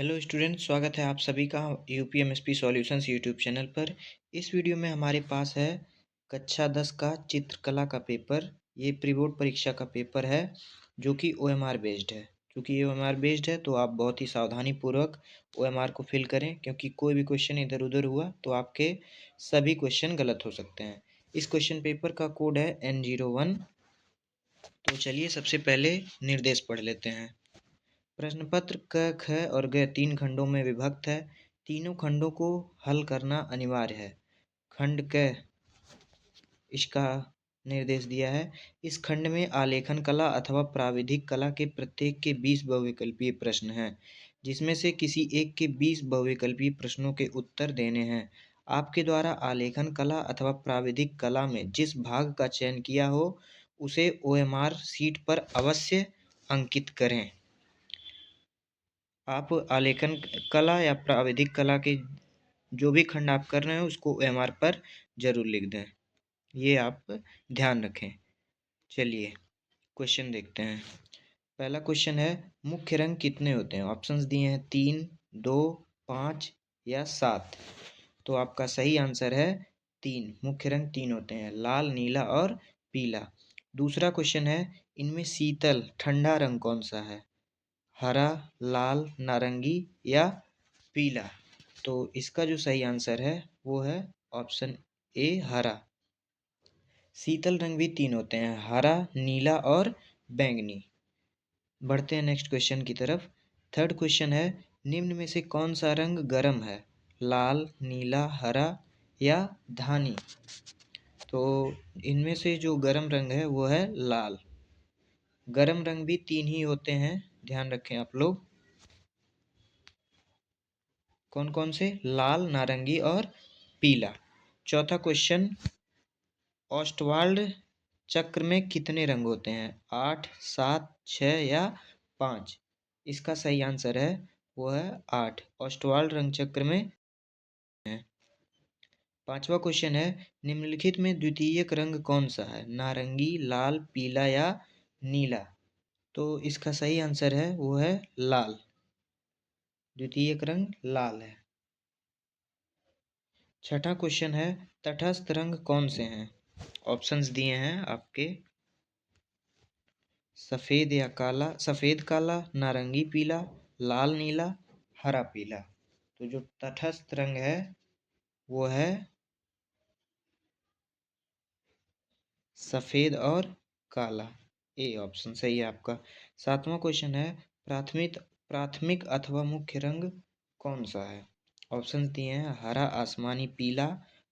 Hello student, स्वागत है आप सभी का यूपीएमएसपी सॉल्यूशंस यूट्यूब चैनल पर। इस वीडियो में हमारे पास है कक्षा 10 का चित्रकला का पेपर। ये प्री बोर्ड परीक्षा का पेपर है जो कि ओएमआर बेस्ड है। क्योंकि ये ओएमआर बेस्ड है तो आप बहुत ही सावधानी पूर्वक ओएमआर को फिल करें, क्योंकि कोई भी क्वेश्चन इधर उधर हुआ तो आपके सभी क्वेश्चन गलत हो सकते हैं। इस क्वेश्चन पेपर का कोड है N01। तो चलिए सबसे पहले निर्देश पढ़ लेते हैं। प्रश्न पत्र क, ख और ग 3 खंडों में विभक्त है। तीनों खंडों को हल करना अनिवार्य है। खंड क, इसका निर्देश दिया है। इस खंड में आलेखन कला अथवा प्राविधिक कला के प्रत्येक के 20 बहुविकल्पीय प्रश्न हैं, जिसमें से किसी एक के 20 बहुविकल्पीय प्रश्नों के उत्तर देने हैं। आपके द्वारा आलेखन कला अथवा प्राविधिक कला में जिस भाग का चयन किया हो उसे ओएमआर शीट पर अवश्य अंकित करें। आप आलेखन कला या प्राविधिक कला के जो भी खंड आप कर रहे हैं उसको ओएमआर पर जरूर लिख दें, ये आप ध्यान रखें। चलिए क्वेश्चन देखते हैं। पहला क्वेश्चन है, मुख्य रंग कितने होते हैं? ऑप्शंस दिए हैं 3, 2, 5 या 7। तो आपका सही आंसर है 3। मुख्य रंग 3 होते हैं, लाल, नीला और पीला। दूसरा क्वेश्चन है, इनमें शीतल ठंडा रंग कौन सा है? हरा, लाल, नारंगी या पीला? तो इसका जो सही आंसर है वो है ऑप्शन ए, हरा। शीतल रंग भी 3 होते हैं, हरा, नीला और बैंगनी। बढ़ते हैं नेक्स्ट क्वेश्चन की तरफ। थर्ड क्वेश्चन है, निम्न में से कौन सा रंग गर्म है? लाल, नीला, हरा या धानी? तो इनमें से जो गर्म रंग है वो है लाल। गर्म रंग भी 3 ही होते हैं, ध्यान रखें आप लोग। कौन कौन से? लाल, नारंगी और पीला। चौथा क्वेश्चन, ऑस्टवाल्ड चक्र में कितने रंग होते हैं? 8, 7, 6 या 5? इसका सही आंसर है वो है 8। ऑस्टवाल्ड रंग चक्र में है। पांचवा क्वेश्चन है, निम्नलिखित में द्वितीयक रंग कौन सा है? नारंगी, लाल, पीला या नीला? तो इसका सही आंसर है वो है लाल। द्वितीयक रंग लाल है। छठा क्वेश्चन है, तटस्थ रंग कौन से हैं? ऑप्शंस दिए हैं आपके, सफ़ेद या काला, सफ़ेद काला, नारंगी पीला, लाल नीला, हरा पीला। तो जो तटस्थ रंग है वो है सफ़ेद और काला। ए ऑप्शन सही है आपका। सातवां क्वेश्चन है, प्राथमिक प्राथमिक अथवा मुख्य रंग कौन सा है? ऑप्शन दिए हैं, हरा, आसमानी पीला,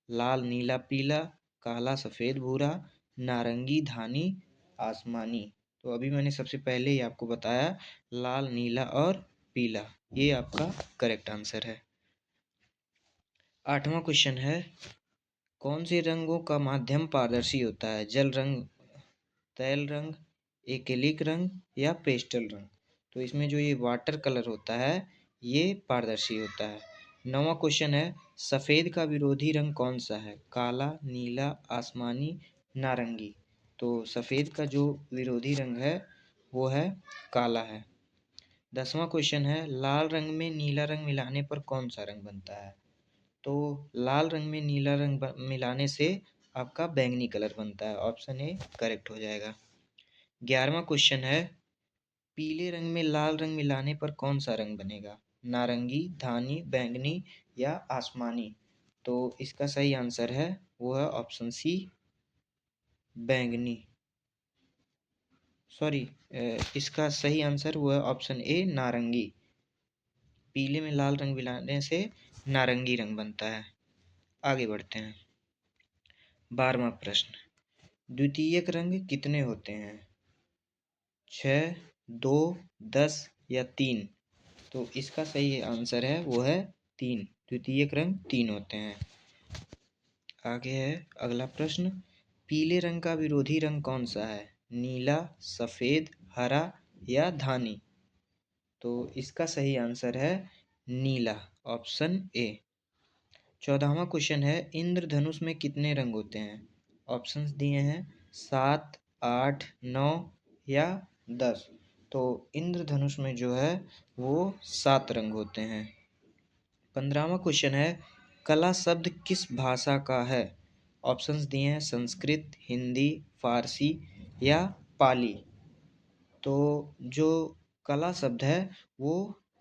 लाल नीला पीला, काला सफ़ेद भूरा, नारंगी धानी, आसमानी। तो अभी मैंने सबसे पहले ही आपको बताया लाल, नीला और पीला, ये आपका करेक्ट आंसर है। आठवां क्वेश्चन है, कौन से रंगों का माध्यम पारदर्शी होता है? जल रंग, तैल रंग, एक्रिलिक रंग या पेस्टल रंग? तो इसमें जो ये वाटर कलर होता है ये पारदर्शी होता है। नौवां क्वेश्चन है, सफ़ेद का विरोधी रंग कौन सा है? काला, नीला, आसमानी, नारंगी? तो सफ़ेद का जो विरोधी रंग है वो है काला है। 10वां क्वेश्चन है, लाल रंग में नीला रंग मिलाने पर कौन सा रंग बनता है? तो लाल रंग में नीला रंग मिलाने से आपका बैंगनी कलर बनता है। ऑप्शन ए करेक्ट हो जाएगा। 11वां क्वेश्चन है, पीले रंग में लाल रंग मिलाने पर कौन सा रंग बनेगा? नारंगी, धानी, बैंगनी या आसमानी? तो इसका सही आंसर है वो है ऑप्शन सी, बैंगनी। सॉरी, इसका सही आंसर वो है ऑप्शन ए, नारंगी। पीले में लाल रंग मिलाने से नारंगी रंग बनता है। आगे बढ़ते हैं। 12वां प्रश्न, द्वितीयक रंग कितने होते हैं? 6, 2, 10 या 3? तो इसका सही आंसर है वो है 3। द्वितीयक रंग 3 होते हैं। आगे है अगला प्रश्न, पीले रंग का विरोधी रंग कौन सा है? नीला, सफ़ेद, हरा या धानी? तो इसका सही आंसर है नीला, ऑप्शन ए। 14वां क्वेश्चन है, इंद्रधनुष में कितने रंग होते हैं? ऑप्शंस दिए हैं 7, 8, 9 या 10। तो इंद्रधनुष में जो है वो 7 रंग होते हैं। 15वां क्वेश्चन है, कला शब्द किस भाषा का है? ऑप्शंस दिए हैं संस्कृत, हिंदी, फारसी या पाली। तो जो कला शब्द है वो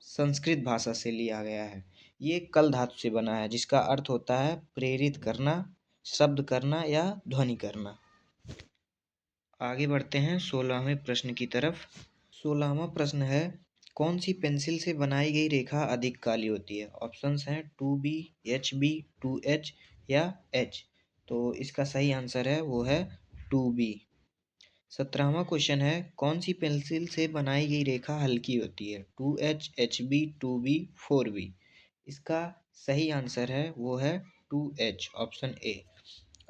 संस्कृत भाषा से लिया गया है। ये कल धातु से बना है जिसका अर्थ होता है प्रेरित करना, शब्द करना या ध्वनि करना। आगे बढ़ते हैं 16वें प्रश्न की तरफ। 16वां प्रश्न है, कौन सी पेंसिल से बनाई गई रेखा अधिक काली होती है? ऑप्शंस हैं 2B, HB, 2H या H। तो इसका सही आंसर है वो है 2B। 17वां क्वेश्चन है, कौन सी पेंसिल से बनाई गई रेखा हल्की होती है? 2H, HB, 2B, 4B। इसका सही आंसर है वो है 2H, ऑप्शन ए।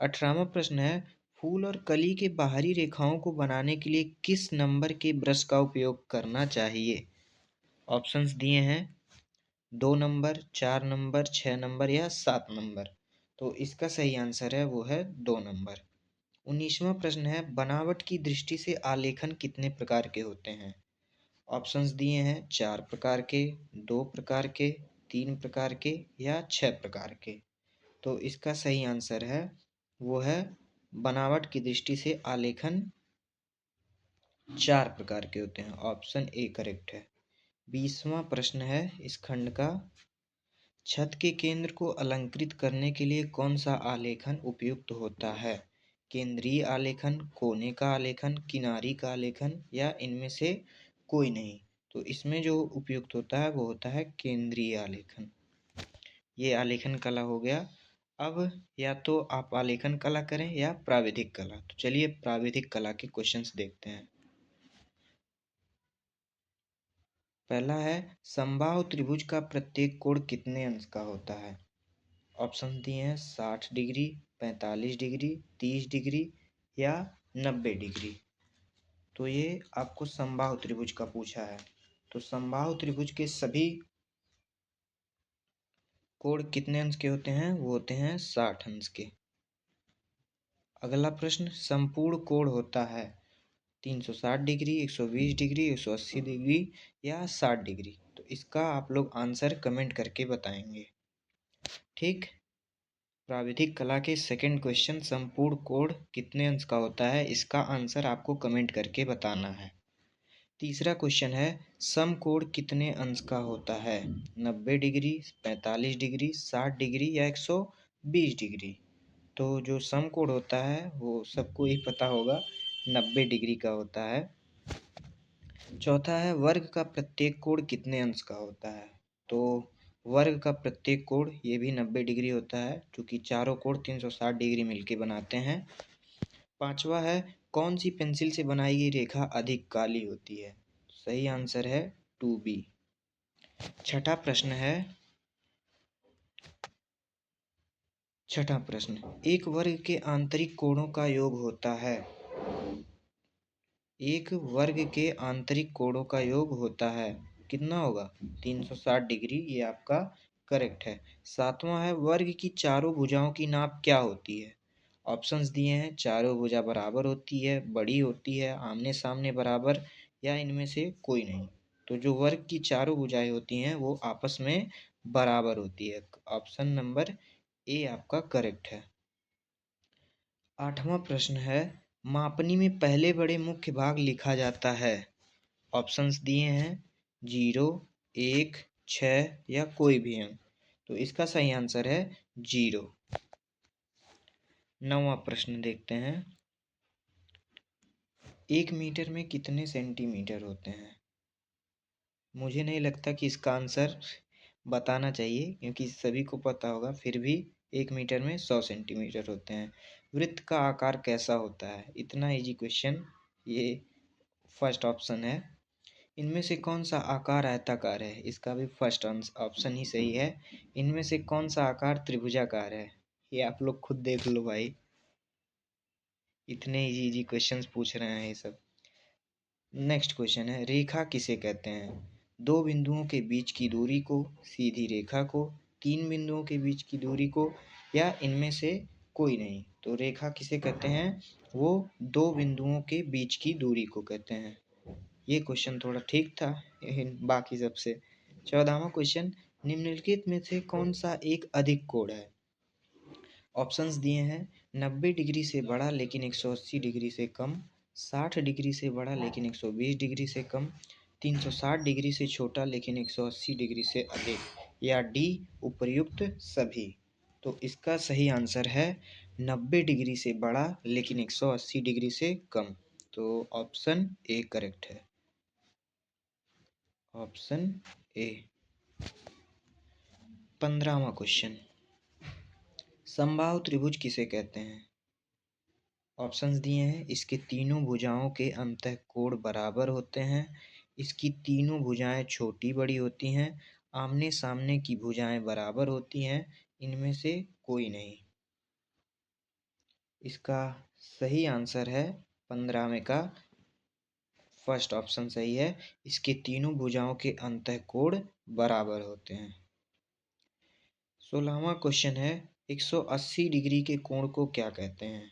18वां प्रश्न है, फूल और कली के बाहरी रेखाओं को बनाने के लिए किस नंबर के ब्रश का उपयोग करना चाहिए? ऑप्शंस दिए हैं 2 नंबर, 4 नंबर, 6 नंबर या 7 नंबर। तो इसका सही आंसर है वो है 2 नंबर। 19वां प्रश्न है, बनावट की दृष्टि से आलेखन कितने प्रकार के होते हैं? ऑप्शंस दिए हैं 4 प्रकार के, 2 प्रकार के, 3 प्रकार के या 6 प्रकार के। तो इसका सही आंसर है वो है बनावट की दृष्टि से आलेखन 4 प्रकार के होते हैं, ऑप्शन ए करेक्ट है। 20वां प्रश्न है इस खंड का, छत के केंद्र को अलंकृत करने के लिए कौन सा आलेखन उपयुक्त होता है? केंद्रीय आलेखन, कोने का आलेखन, किनारी का आलेखन या इनमें से कोई नहीं। तो इसमें जो उपयुक्त होता है वो होता है केंद्रीय आलेखन। ये आलेखन कला हो गया। अब या तो आप आलेखन कला करें या प्राविधिक कला। तो चलिए प्राविधिक कला के क्वेश्चंस देखते हैं। पहला है, समबाहु त्रिभुज का प्रत्येक कोण कितने अंश का होता है? ऑप्शन दिए हैं 60 डिग्री, 45 डिग्री, 30 डिग्री या 90 डिग्री। तो ये आपको समबाहु त्रिभुज का पूछा है। तो समबाहु त्रिभुज के सभी कोण कितने अंश के होते हैं? वो होते हैं 60 अंश के। अगला प्रश्न, संपूर्ण कोण होता है 360 डिग्री, 120 डिग्री, 180 डिग्री या 60 डिग्री। तो इसका आप लोग आंसर कमेंट करके बताएंगे। ठीक। प्राविधिक कला के सेकंड क्वेश्चन, संपूर्ण कोण कितने अंश का होता है? इसका आंसर आपको कमेंट करके बताना है। तीसरा क्वेश्चन है, समकोण कितने अंश का होता है? 90 डिग्री, 45 डिग्री, 60 डिग्री या 120 डिग्री। तो जो समकोण होता है वो सबको ही पता होगा 90 डिग्री का होता है। चौथा है, वर्ग का प्रत्येक कोण कितने अंश का होता है? तो वर्ग का प्रत्येक कोण ये भी 90 डिग्री होता है, क्योंकि चारों कोण 360 डिग्री मिलके बनाते हैं। पांचवा है, कौन सी पेंसिल से बनाई गई रेखा अधिक काली होती है? सही आंसर है 2B। छठा प्रश्न है, एक वर्ग के आंतरिक कोणों का योग होता है। एक वर्ग के आंतरिक कोणों का योग होता है, कितना होगा? 360 डिग्री, ये आपका करेक्ट है। सातवां है, वर्ग की चारों भुजाओं की नाप क्या होती है? ऑप्शंस दिए हैं, चारों भुजा बराबर होती है, बड़ी होती है, आमने सामने बराबर या इनमें से कोई नहीं। तो जो वर्ग की चारों भुजाएं होती हैं वो आपस में बराबर होती है, ऑप्शन नंबर ए आपका करेक्ट है। आठवां प्रश्न है, मापनी में पहले बड़े मुख्य भाग लिखा जाता है। ऑप्शंस दिए हैं 0, 1, 6 या कोई भी अंक। तो इसका सही आंसर है 0। 9वां प्रश्न देखते हैं, 1 मीटर में कितने सेंटीमीटर होते हैं? मुझे नहीं लगता कि इसका आंसर बताना चाहिए, क्योंकि सभी को पता होगा, फिर भी 1 मीटर में 100 सेंटीमीटर होते हैं। वृत्त का आकार कैसा होता है? इतना इजी क्वेश्चन, ये फर्स्ट ऑप्शन है। इनमें से कौन सा आकार आयताकार है? इसका भी फर्स्ट ऑप्शन ही सही है। इनमें से कौन सा आकार त्रिभुजाकार है? ये आप लोग खुद देख लो भाई, इतने इजी इजी क्वेश्चंस पूछ रहे हैं ये सब। नेक्स्ट क्वेश्चन है, रेखा किसे कहते हैं? 2 बिंदुओं के बीच की दूरी को, सीधी रेखा को, 3 बिंदुओं के बीच की दूरी को या इनमें से कोई नहीं। तो रेखा किसे कहते हैं? वो 2 बिंदुओं के बीच की दूरी को कहते हैं। ये क्वेश्चन थोड़ा ठीक था बाकी सबसे। 14वां क्वेश्चन, निम्नलिखित में से कौन सा एक अधिक कोण है? ऑप्शंस दिए हैं 90 डिग्री से बड़ा लेकिन 180 डिग्री से कम, 60 डिग्री से बड़ा लेकिन 120 डिग्री से कम, 360 डिग्री से छोटा लेकिन 180 डिग्री से अधिक, या डी उपर्युक्त सभी। तो इसका सही आंसर है 90 डिग्री से बड़ा लेकिन 180 डिग्री से कम। तो ऑप्शन ए करेक्ट है, ऑप्शन ए। 15वां क्वेश्चन, समबाहु त्रिभुज किसे कहते हैं? ऑप्शंस दिए हैं इसके तीनों भुजाओं के अंतःकोण बराबर होते हैं, इसकी तीनों भुजाएं छोटी बड़ी होती हैं, आमने सामने की भुजाएं बराबर होती हैं, इनमें से कोई नहीं। इसका सही आंसर है 15वें का फर्स्ट ऑप्शन सही है, इसके तीनों भुजाओं के अंतःकोण बराबर होते हैं। 16वां क्वेश्चन है, 180 डिग्री के कोण को क्या कहते हैं?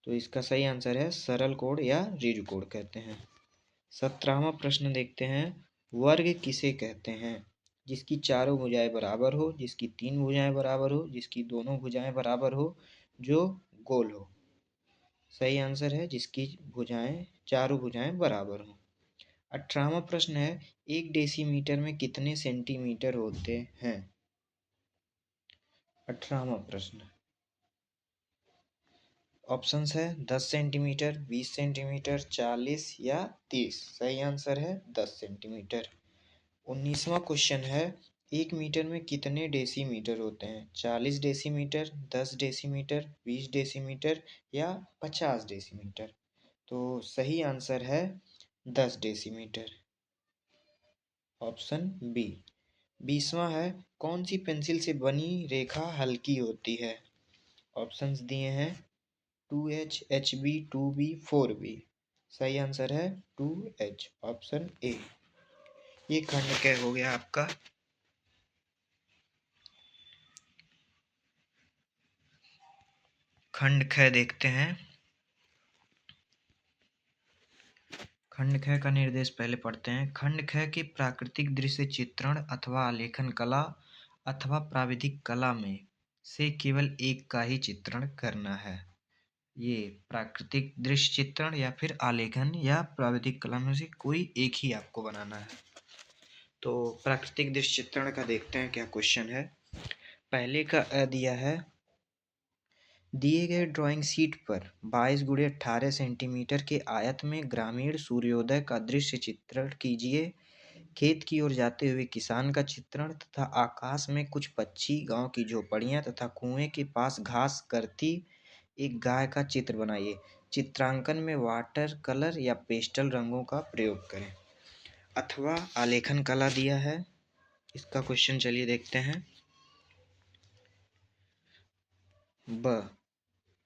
तो इसका सही आंसर है सरल कोण या ऋजु कोण कहते हैं। 17वां प्रश्न देखते हैं, वर्ग किसे कहते हैं? जिसकी चारों भुजाएं बराबर हो, जिसकी तीन भुजाएं बराबर हो, जिसकी दोनों भुजाएं बराबर हो, जो गोल हो। सही आंसर है जिसकी भुजाएं चारों भुजाएं बराबर हो। 18वां प्रश्न है, 1 डेसीमीटर में कितने सेंटीमीटर होते हैं? 18वां प्रश्न, ऑप्शंस है 10 सेंटीमीटर, 20 सेंटीमीटर, 40 या 30। सही आंसर है 10 सेंटीमीटर। 19वां क्वेश्चन है, 1 मीटर में कितने डेसीमीटर होते हैं? 40 डेसीमीटर, 10 डेसीमीटर, 20 डेसीमीटर या 50 डेसीमीटर। तो सही आंसर है 10 डेसीमीटर, ऑप्शन बी। 20वां है, कौन सी पेंसिल से बनी रेखा हल्की होती है? ऑप्शंस दिए हैं 2H, HB, 2B, 4B। सही आंसर है 2H, ऑप्शन ए। ये खंड क हो गया आपका। खंड ख देखते हैं। खंड ख का निर्देश पहले पढ़ते हैं। खंड ख के प्राकृतिक दृश्य चित्रण अथवा आलेखन कला अथवा प्राविधिक कला में से केवल एक का ही चित्रण करना है। ये प्राकृतिक दृश्य चित्रण या फिर आलेखन या प्राविधिक कला में से कोई एक ही आपको बनाना है। तो प्राकृतिक दृश्य चित्रण का देखते हैं क्या क्वेश्चन है। पहले का अ दिया है, दिए गए ड्राइंग शीट पर 22 × 18 सेंटीमीटर के आयत में ग्रामीण सूर्योदय का दृश्य चित्रण कीजिए। खेत की ओर जाते हुए किसान का चित्रण तथा आकाश में कुछ पक्षी, गांव की झोपड़ियां तथा कुएं के पास घास करती एक गाय का चित्र बनाइए। चित्रांकन में वाटर कलर या पेस्टल रंगों का प्रयोग करें। अथवा आलेखन कला दिया है। इसका क्वेश्चन चलिए देखते हैं। ब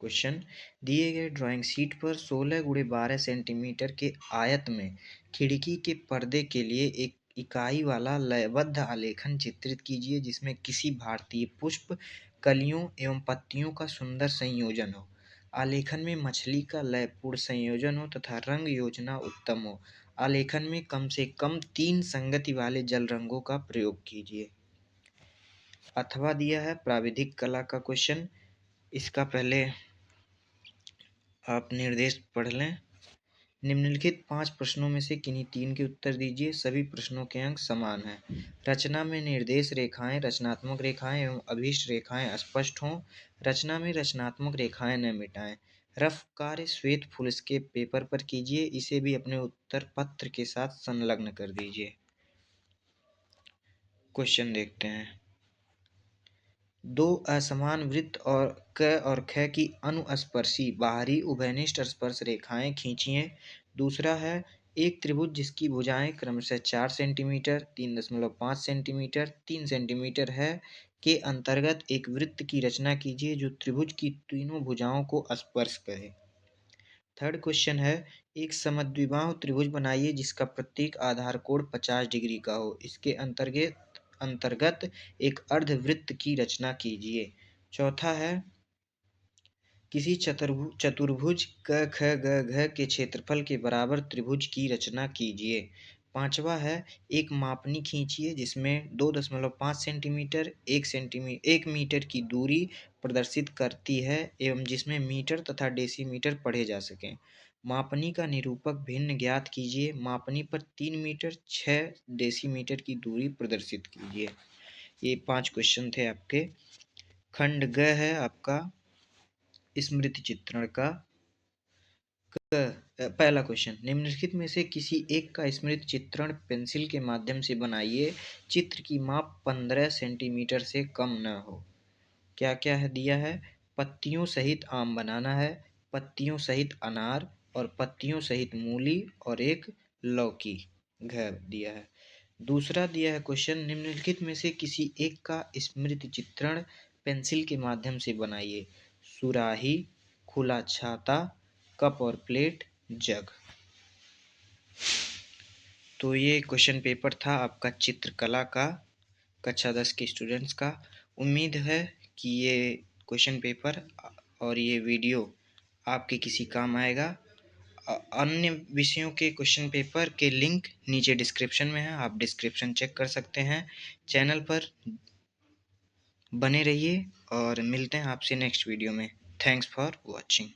क्वेश्चन, दिए गए ड्राइंग शीट पर 16 × 12 सेंटीमीटर के आयत में खिड़की के पर्दे के लिए एक इकाई वाला लयबद्ध आलेखन चित्रित कीजिए जिसमें किसी भारतीय पुष्प, कलियों एवं पत्तियों का सुंदर संयोजन हो। आलेखन में मछली का लयपूर्ण संयोजन हो तथा रंग योजना उत्तम हो। आलेखन में कम से कम 3 संगति वाले जल रंगों का प्रयोग कीजिए। अथवा दिया है प्राविधिक कला का क्वेश्चन। इसका पहले आप निर्देश पढ़ लें। निम्नलिखित 5 प्रश्नों में से किन्हीं 3 के उत्तर दीजिए। सभी प्रश्नों के अंक समान हैं। रचना में निर्देश रेखाएं, रचनात्मक रेखाएं एवं अभीष्ट रेखाएं स्पष्ट हों। रचना में रचनात्मक रेखाएं न मिटाएं। रफ कार्य श्वेत फुल्स के पेपर पर कीजिए। इसे भी अपने उत्तर पत्र के साथ संलग्न कर दीजिए। क्वेश्चन देखते हैं। 2 असमान वृत्त और क और ख की अनुस्पर्शी बाहरी उभयनिष्ठ स्पर्श रेखाएं खींचिए। दूसरा है, एक त्रिभुज जिसकी भुजाएं क्रमशः 4 सेंटीमीटर, 3.5 सेंटीमीटर, 3 सेंटीमीटर है के अंतर्गत एक वृत्त की रचना कीजिए जो त्रिभुज की तीनों भुजाओं को स्पर्श करे। थर्ड क्वेश्चन है, एक समद्विबाहु त्रिभुज बनाइए जिसका प्रत्येक आधार कोण 50 डिग्री का हो। इसके अंतर्गत एक अर्धवृत्त की रचना कीजिए। चौथा है, किसी चतुर्भुज क ख ग घ के क्षेत्रफल के बराबर त्रिभुज की रचना कीजिए। पांचवा है, एक मापनी खींचिए जिसमें 2.5 सेंटीमीटर 1 मीटर की दूरी प्रदर्शित करती है एवं जिसमें मीटर तथा डेसीमीटर पढ़े जा सकें। मापनी का निरूपक भिन्न ज्ञात कीजिए। मापनी पर 3 मीटर 6 डेसीमीटर की दूरी प्रदर्शित कीजिए। ये 5 क्वेश्चन थे आपके। खंड ग है आपका स्मृति चित्रण का। पहला क्वेश्चन, निम्नलिखित में से किसी एक का स्मृति चित्रण पेंसिल के माध्यम से बनाइए। चित्र की माप 15 सेंटीमीटर से कम न हो। क्या क्या है दिया है? पत्तियों सहित आम बनाना है, पत्तियों सहित अनार और पत्तियों सहित मूली और एक लौकी घर दिया है। दूसरा दिया है क्वेश्चन, निम्नलिखित में से किसी एक का स्मृति चित्रण पेंसिल के माध्यम से बनाइए। सुराही, खुला छाता, कप और प्लेट, जग। तो ये क्वेश्चन पेपर था आपका चित्रकला का, कक्षा 10 के स्टूडेंट्स का। उम्मीद है कि ये क्वेश्चन पेपर और ये वीडियो आपके किसी काम आएगा। अन्य विषयों के क्वेश्चन पेपर के लिंक नीचे डिस्क्रिप्शन में है, आप डिस्क्रिप्शन चेक कर सकते हैं। चैनल पर बने रहिए और मिलते हैं आपसे नेक्स्ट वीडियो में। Thanks for watching.